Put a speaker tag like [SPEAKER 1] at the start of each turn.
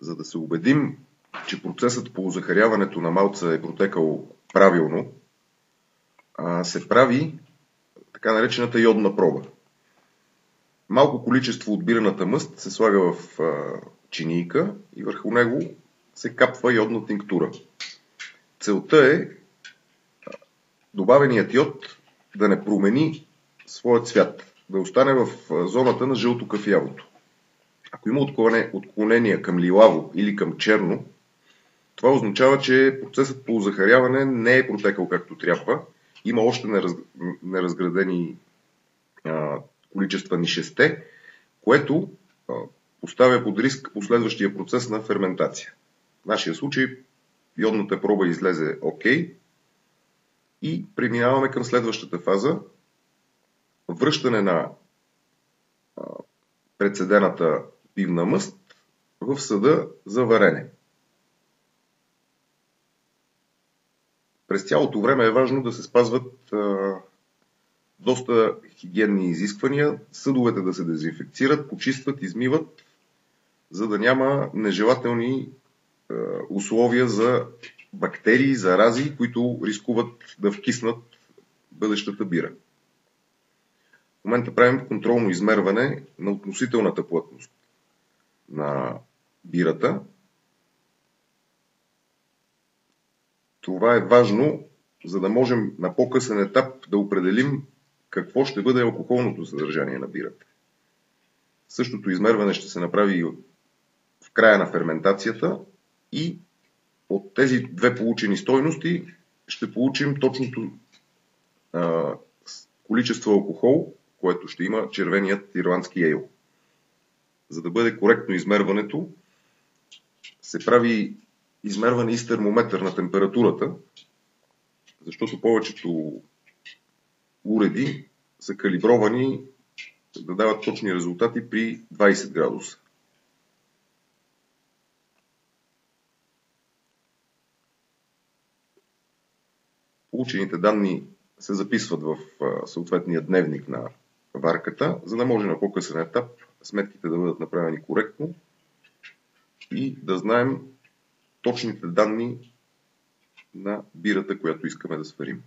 [SPEAKER 1] За да се убедим, че процесът по захаряването на малца е протекал правилно, се прави така наречената йодна проба. Малко количество от бирената мъст се слага в чинийка и върху него се капва йодна тинктура. Целта е добавеният йод да не промени своя цвят, да остане в зоната на жълто-кафявото. Ако има отклонение към лилаво или към черно, това означава, че процесът по захаряване не е протекал както трябва. Има още неразградени количества нишесте, което поставя под риск последващия процес на ферментация. В нашия случай йодната проба излезе окей и преминаваме към следващата фаза – връщане на прецедената пивна мъст в съда за варене. През цялото време е важно да се спазват доста хигиенни изисквания, съдовете да се дезинфекцират, почистват, измиват, за да няма нежелателни условия за бактерии, зарази, които рискуват да вкиснат бъдещата бира. В момента правим контролно измерване на относителната плътност на бирата. Това е важно, за да можем на по-късен етап да определим какво ще бъде алкохолното съдържание на бирата. Същото измерване ще се направи в края на ферментацията и от тези две получени стойности ще получим точното количество алкохол, което ще има червеният ирландски ейл. За да бъде коректно измерването, се прави измерване и с термометър на температурата, защото повечето уреди са калибровани да дават точни резултати при 20 градуса. Получените данни се записват в съответния дневник на варката, за да може на по-късен етап сметките да бъдат направени коректно и да знаем точните данни на бирата, която искаме да сварим.